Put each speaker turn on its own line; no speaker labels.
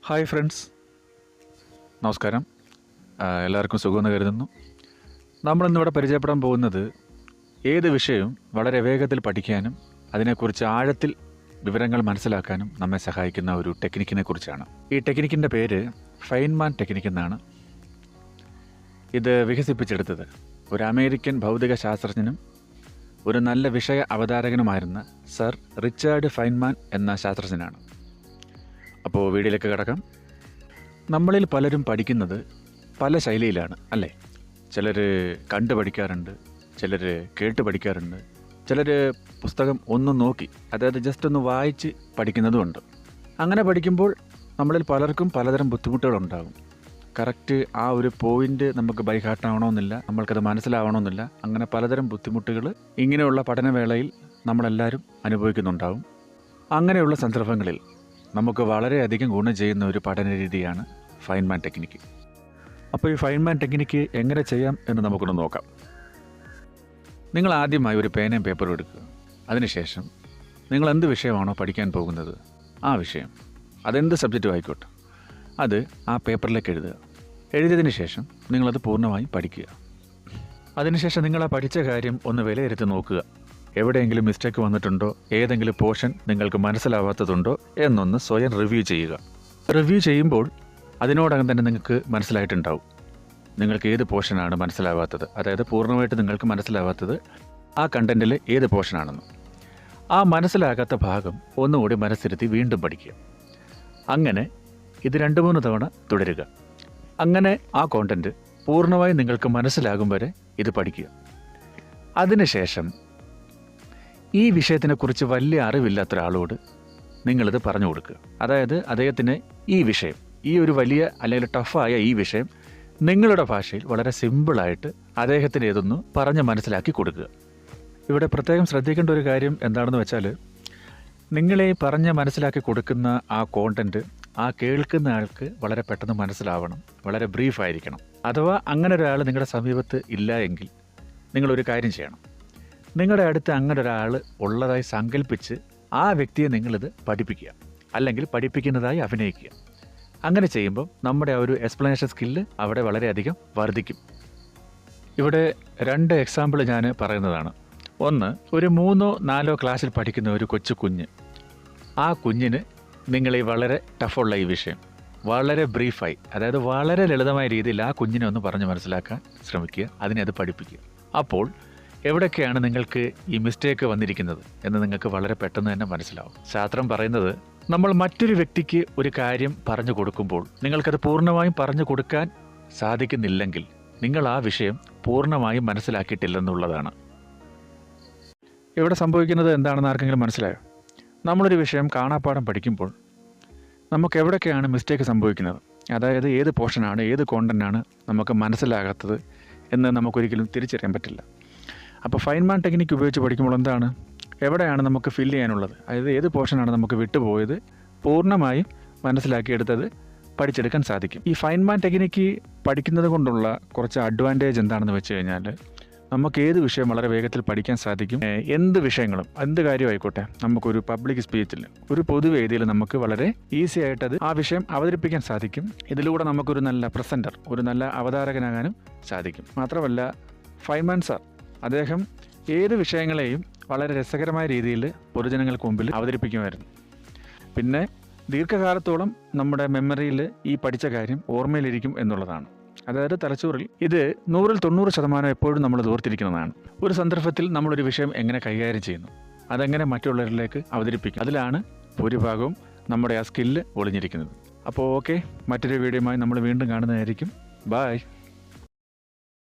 Hi friends, നമസ്കാരം. എല്ലാവർക്കും സുഖമെന്ന് കരുതുന്നു. നമ്മളിന്നിവിടെ പരിചയപ്പെടാൻ പോകുന്നത് ഏത് വിഷയവും വളരെ വേഗത്തിൽ പഠിക്കാനും അതിനെക്കുറിച്ച് ആഴത്തിൽ വിവരങ്ങൾ മനസ്സിലാക്കാനും നമ്മെ സഹായിക്കുന്ന ഒരു ടെക്നിക്കിനെ കുറിച്ചാണ്. ഈ ടെക്നിക്കിൻ്റെ പേര് ഫൈൻമാൻ ടെക്നിക്ക് എന്നാണ്. ഇത് വികസിപ്പിച്ചെടുത്തത് ഒരു അമേരിക്കൻ ഭൗതിക ശാസ്ത്രജ്ഞനും ഒരു നല്ല വിഷയ അവതാരകനുമായിരുന്ന സർ റിച്ചാർഡ് ഫൈൻമാൻ എന്ന ശാസ്ത്രജ്ഞനാണ്. അപ്പോൾ വീഡിയോയിലേക്ക് കിടക്കാം. നമ്മളിൽ പലരും പഠിക്കുന്നത് പല ശൈലിയിലാണ് അല്ലേ? ചിലർ കണ്ടു പഠിക്കാറുണ്ട്, ചിലർ കേട്ട് പഠിക്കാറുണ്ട്, ചിലർ പുസ്തകം ഒന്ന് നോക്കി, അതായത് ജസ്റ്റ് ഒന്ന് വായിച്ച് പഠിക്കുന്നതുമുണ്ട്. അങ്ങനെ പഠിക്കുമ്പോൾ നമ്മളിൽ പലർക്കും പലതരം ബുദ്ധിമുട്ടുകളുണ്ടാകും. കറക്റ്റ് ആ ഒരു പോയിൻ്റ് നമുക്ക് ബൈഹാർട്ടാവണമെന്നില്ല, നമ്മൾക്കത് മനസ്സിലാവണമെന്നില്ല. അങ്ങനെ പലതരം ബുദ്ധിമുട്ടുകൾ ഇങ്ങനെയുള്ള പഠനവേളയിൽ നമ്മളെല്ലാവരും അനുഭവിക്കുന്നുണ്ടാവും. അങ്ങനെയുള്ള സന്ദർഭങ്ങളിൽ നമുക്ക് വളരെയധികം ഗുണം ചെയ്യുന്ന ഒരു പഠന രീതിയാണ് ഫൈൻമാൻ ടെക്നിക്ക്. അപ്പോൾ ഈ ഫൈൻമാൻ ടെക്നിക്ക് എങ്ങനെ ചെയ്യാം എന്ന് നമുക്കൊന്ന് നോക്കാം. നിങ്ങൾ ആദ്യമായി ഒരു പേനയും പേപ്പറും എടുക്കുക. അതിനുശേഷം നിങ്ങൾ എന്ത് വിഷയമാണോ പഠിക്കാൻ പോകുന്നത് ആ വിഷയം, അതെന്ത് സബ്ജക്റ്റും ആയിക്കോട്ടെ, അത് ആ പേപ്പറിലേക്ക് എഴുതുക. എഴുതിയതിന് ശേഷം നിങ്ങളത് പൂർണ്ണമായും പഠിക്കുക. അതിനുശേഷം നിങ്ങൾ ആ പഠിച്ച കാര്യം ഒന്ന് വിലയിരുത്തി നോക്കുക. എവിടെയെങ്കിലും മിസ്റ്റേക്ക് വന്നിട്ടുണ്ടോ, ഏതെങ്കിലും പോർഷൻ നിങ്ങൾക്ക് മനസ്സിലാവാത്തതുണ്ടോ എന്നൊന്ന് സ്വയം റിവ്യൂ ചെയ്യുക. റിവ്യൂ ചെയ്യുമ്പോൾ അതിനോടകം തന്നെ നിങ്ങൾക്ക് മനസ്സിലായിട്ടുണ്ടാവും നിങ്ങൾക്ക് ഏത് പോർഷനാണ് മനസ്സിലാവാത്തത്, അതായത് പൂർണ്ണമായിട്ട് നിങ്ങൾക്ക് മനസ്സിലാവാത്തത് ആ കണ്ടൻറ്റിൽ ഏത് പോർഷനാണെന്ന്. ആ മനസ്സിലാകാത്ത ഭാഗം ഒന്നുകൂടി മനസ്സിരുത്തി വീണ്ടും പഠിക്കുക. അങ്ങനെ ഇത് 2-3 തവണ തുടരുക. അങ്ങനെ ആ കോണ്ടൻറ്റ് പൂർണ്ണമായി നിങ്ങൾക്ക് മനസ്സിലാകും വരെ ഇത് പഠിക്കുക. അതിനുശേഷം ഈ വിഷയത്തിനെക്കുറിച്ച് വലിയ അറിവില്ലാത്ത ഒരാളോട് നിങ്ങളിത് പറഞ്ഞു കൊടുക്കുക. അതായത് അദ്ദേഹത്തിന് ഈ വിഷയം, ഈ ഒരു വലിയ അല്ലെങ്കിൽ ടഫായ ഈ വിഷയം നിങ്ങളുടെ ഭാഷയിൽ വളരെ സിമ്പിളായിട്ട് അദ്ദേഹത്തിന് ഇതൊന്ന് പറഞ്ഞ് മനസ്സിലാക്കി കൊടുക്കുക. ഇവിടെ പ്രത്യേകം ശ്രദ്ധിക്കേണ്ട ഒരു കാര്യം എന്താണെന്ന് വെച്ചാൽ, നിങ്ങളെ പറഞ്ഞ് മനസ്സിലാക്കി കൊടുക്കുന്ന ആ കോണ്ടൻറ്റ് ആ കേൾക്കുന്ന ആൾക്ക് വളരെ പെട്ടെന്ന് മനസ്സിലാവണം, വളരെ ബ്രീഫായിരിക്കണം. അഥവാ അങ്ങനെ ഒരാൾ നിങ്ങളുടെ സമീപത്ത് ഇല്ല എങ്കിൽ നിങ്ങളൊരു കാര്യം ചെയ്യണം. നിങ്ങളുടെ അടുത്ത് അങ്ങനെ ഒരാൾ ഉള്ളതായി സങ്കല്പിച്ച് ആ വ്യക്തിയെ നിങ്ങളിത് പഠിപ്പിക്കുക, അല്ലെങ്കിൽ പഠിപ്പിക്കുന്നതായി അഭിനയിക്കുക. അങ്ങനെ ചെയ്യുമ്പോൾ നമ്മുടെ ആ ഒരു എക്സ്പ്ലനേഷൻ സ്കില്ല് അവിടെ വളരെയധികം വർദ്ധിക്കും. ഇവിടെ 2 എക്സാമ്പിൾ ഞാൻ പറയുന്നതാണ്. ഒന്ന്, ഒരു 3-4 ക്ലാസ്സിൽ പഠിക്കുന്ന ഒരു കൊച്ചു കുഞ്ഞ്. ആ കുഞ്ഞിന് നിങ്ങൾ ഈ വളരെ ടഫുള്ള ഈ വിഷയം വളരെ ബ്രീഫായി, അതായത് വളരെ ലളിതമായ രീതിയിൽ ആ കുഞ്ഞിനെ ഒന്ന് പറഞ്ഞ് മനസ്സിലാക്കാൻ ശ്രമിക്കുക, അതിനെ അത് പഠിപ്പിക്കുക. അപ്പോൾ എവിടെയൊക്കെയാണ് നിങ്ങൾക്ക് ഈ മിസ്റ്റേക്ക് വന്നിരിക്കുന്നത് എന്ന് നിങ്ങൾക്ക് വളരെ പെട്ടെന്ന് തന്നെ മനസ്സിലാവും. ശാസ്ത്രം പറയുന്നത്, നമ്മൾ മറ്റൊരു വ്യക്തിക്ക് ഒരു കാര്യം പറഞ്ഞു കൊടുക്കുമ്പോൾ നിങ്ങൾക്കത് പൂർണ്ണമായും പറഞ്ഞു കൊടുക്കാൻ സാധിക്കുന്നില്ലെങ്കിൽ നിങ്ങൾ ആ വിഷയം പൂർണ്ണമായും മനസ്സിലാക്കിയിട്ടില്ലെന്നുള്ളതാണ്. ഇവിടെ സംഭവിക്കുന്നത് എന്താണെന്ന് ആർക്കെങ്കിലും മനസ്സിലായോ? നമ്മളൊരു വിഷയം കാണാപ്പാഠം പഠിക്കുമ്പോൾ നമുക്ക് എവിടെയൊക്കെയാണ് മിസ്റ്റേക്ക് സംഭവിക്കുന്നത്, അതായത് ഏത് പോർഷനാണ്, ഏത് കോണ്ടൻ്റാണ് നമുക്ക് മനസ്സിലാകാത്തത് എന്ന് നമുക്കൊരിക്കലും തിരിച്ചറിയാൻ പറ്റില്ല. അപ്പോൾ ഫൈൻമാൻ ടെക്നിക്ക് ഉപയോഗിച്ച് പഠിക്കുമ്പോൾ എന്താണ്, എവിടെയാണ് നമുക്ക് ഫില്ല് ചെയ്യാനുള്ളത്, അതായത് ഏത് പോർഷനാണ് നമുക്ക് വിട്ടുപോയത് പൂർണ്ണമായും മനസ്സിലാക്കിയെടുത്തത് പഠിച്ചെടുക്കാൻ സാധിക്കും. ഈ ഫൈൻമാൻ ടെക്നിക്ക് പഠിക്കുന്നത് കൊണ്ടുള്ള കുറച്ച് അഡ്വാൻറ്റേജ് എന്താണെന്ന് വെച്ച് കഴിഞ്ഞാൽ, നമുക്ക് ഏത് വിഷയം വളരെ വേഗത്തിൽ പഠിക്കാൻ സാധിക്കും. എന്ത് വിഷയങ്ങളും, എന്ത് കാര്യമായിക്കോട്ടെ, നമുക്കൊരു പബ്ലിക് സ്പീച്ചിൽ, ഒരു പൊതുവേദിയിൽ നമുക്ക് വളരെ ഈസി ആയിട്ടത് ആ വിഷയം അവതരിപ്പിക്കാൻ സാധിക്കും. ഇതിലൂടെ നമുക്കൊരു നല്ല പ്രസൻറ്റർ, ഒരു നല്ല അവതാരകനാകാനും സാധിക്കും. മാത്രമല്ല ഫൈൻമാൻ സാർ, അദ്ദേഹം ഏത് വിഷയങ്ങളെയും വളരെ രസകരമായ രീതിയിൽ പൊതുജനങ്ങൾക്ക് മുമ്പിൽ അവതരിപ്പിക്കുമായിരുന്നു. പിന്നെ ദീർഘകാലത്തോളം നമ്മുടെ മെമ്മറിയിൽ ഈ പഠിച്ച കാര്യം ഓർമ്മയിലിരിക്കും എന്നുള്ളതാണ്. അതായത് തലച്ചോറിൽ ഇത് 100-90% എപ്പോഴും നമ്മൾ ഓർത്തിരിക്കുന്നതാണ്. ഒരു സന്ദർഭത്തിൽ നമ്മളൊരു വിഷയം എങ്ങനെ കൈകാര്യം ചെയ്യുന്നു, അതെങ്ങനെ മറ്റുള്ളവരിലേക്ക് അവതരിപ്പിക്കും, അതിലാണ് ഭൂരിഭാഗവും നമ്മുടെ ആ സ്കില്ല് ഒളിഞ്ഞിരിക്കുന്നത്. അപ്പോൾ ഓക്കെ, മറ്റൊരു വീഡിയോയുമായി നമ്മൾ വീണ്ടും കാണുന്നതായിരിക്കും. ബായ്.